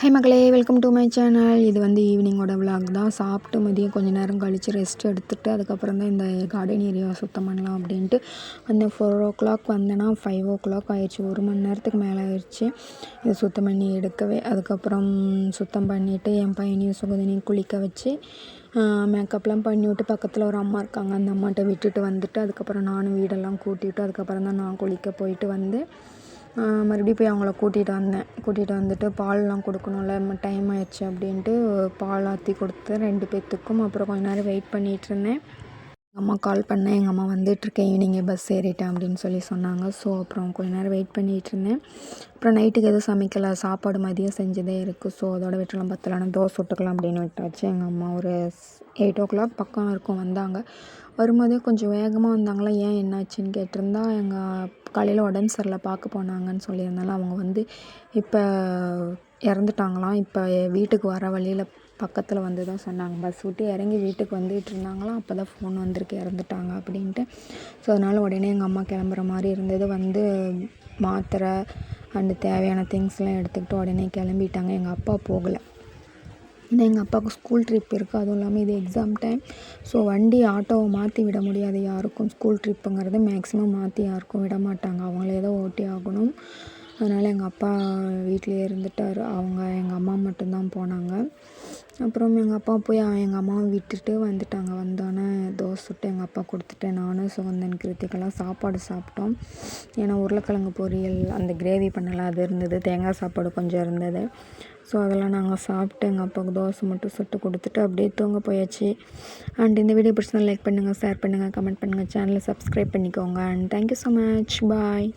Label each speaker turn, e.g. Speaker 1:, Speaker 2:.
Speaker 1: High மக்களே, welcome to my channel. இது வந்து ஈவினிங்கோட விலாக் தான். சாப்பிட்டு மதியம் கொஞ்சம் நேரம் கழித்து ரெஸ்ட் எடுத்துகிட்டு அதுக்கப்புறம் தான் இந்த கார்டன் ஏரியாவை சுத்தம் பண்ணலாம் அப்படின்ட்டு அந்த 4 o'clock வந்தேன்னா 5 o'clock ஆயிடுச்சு. 1 மணி நேரத்துக்கு மேலே ஆயிடுச்சு இதை சுத்தம் பண்ணி எடுக்கவே. அதுக்கப்புறம் சுத்தம் பண்ணிவிட்டு என் பையனையும் சுகதனையும் குளிக்க வச்சு மேக்கப்லாம் பண்ணிவிட்டு பக்கத்தில் ஒரு அம்மா இருக்காங்க, அந்த அம்மாட்ட விட்டுட்டு வந்துட்டு அதுக்கப்புறம் நானும் வீடெல்லாம் கூட்டிவிட்டு அதுக்கப்புறம் தான் நான் குளிக்க போயிட்டு வந்து மறுபடியும் போய் அவங்கள கூட்டிகிட்டு வந்துட்டு பால்லாம் கொடுக்கணும்ல, டைம் ஆயிடுச்சு அப்படின்ட்டு பால் ஆற்றி கொடுத்து 2 பேர்த்துக்கும். அப்புறம் கொஞ்ச நேரம் வெயிட் பண்ணிகிட்ருந்தேன். எங்கள் அம்மா கால் பண்ணேன், எங்கள் அம்மா வந்துட்டுருக்கேன், ஈவினிங்கே பஸ் ஏறிட்டேன் அப்படின்னு சொன்னாங்க. ஸோ அப்புறம் கொஞ்ச நேரம் வெயிட் பண்ணிகிட்ருந்தேன். அப்புறம் நைட்டுக்கு எதுவும் சமைக்கலை, சாப்பாடு மதியம் செஞ்சதே இருக்குது. ஸோ அதோட விட்டுலாம் பத்தலைன்னா தோசை சுட்டுக்கலாம் அப்படின்னு விட்டாச்சு. எங்கள் அம்மா ஒரு 8 o'clock பக்கம் இருக்கும் வந்தாங்க. வரும்போதே கொஞ்சம் வேகமாக வந்தாங்களா, ஏன் என்னாச்சுன்னு கேட்டிருந்தா எங்கள் காலையில் உடம்பு சரியில்லை பார்க்க போனாங்கன்னு சொல்லியிருந்தாலும் அவங்க வந்து இப்போ இறந்துட்டாங்களாம். இப்போ வீட்டுக்கு வர வழியில் பக்கத்தில் வந்து தான் சொன்னாங்க. பஸ் விட்டு இறங்கி வீட்டுக்கு வந்துகிட்டு இருந்தாங்களாம், அப்போ தான் ஃபோன் வந்திருக்கு இறந்துட்டாங்க அப்படின்ட்டு. ஸோ அதனால் உடனே எங்கள் அம்மா கிளம்புற மாதிரி இருந்தது. வந்து மாத்திரை அண்டு தேவையான திங்ஸ்லாம் எடுத்துக்கிட்டு உடனே கிளம்பிட்டாங்க. எங்கள் அப்பா போகலை, ஏன்னா எங்கள் அப்பாவுக்கு ஸ்கூல் ட்ரிப் இருக்குது. அதுவும் இல்லாமல் இது எக்ஸாம் டைம். ஸோ வண்டி ஆட்டோவை மாற்றி விட முடியாது யாருக்கும். ஸ்கூல் ட்ரிப்புங்கிறது மேக்ஸிமம் மாற்றி யாருக்கும் விட மாட்டாங்க, அவங்களே தான் ஓட்டி ஆகணும். அதனால் எங்கள் அப்பா வீட்டிலையே இருந்துட்டார். எங்கள் அம்மா மட்டும்தான் போனாங்க. அப்புறம் எங்கள் அப்பா போய் எங்கள் அம்மாவை விட்டுட்டு வந்துட்டாங்க. வந்தோடனே தோசை சுட்டு எங்கள் அப்பா கொடுத்துட்டு நானும் சுகந்தன் கிருத்திக்கெல்லாம் சாப்பாடு சாப்பிட்டோம். ஏன்னா உருளைக்கிழங்கு பொரியல் அந்த கிரேவி பண்ணலாம், அது இருந்தது. தேங்காய் சாப்பாடு கொஞ்சம் இருந்தது. ஸோ அதெல்லாம் நாங்கள் சாப்பிட்டு எங்கள் அப்பாவுக்கு தோசை மட்டும் சுட்டு கொடுத்துட்டு அப்படியே தூங்க போயாச்சு. அண்ட் இந்த வீடியோ பிடிச்சா லைக் பண்ணுங்கள், ஷேர் பண்ணுங்கள், கமெண்ட் பண்ணுங்கள், சேனலை சப்ஸ்கிரைப் பண்ணிக்கோங்க. And thank you so much, bye.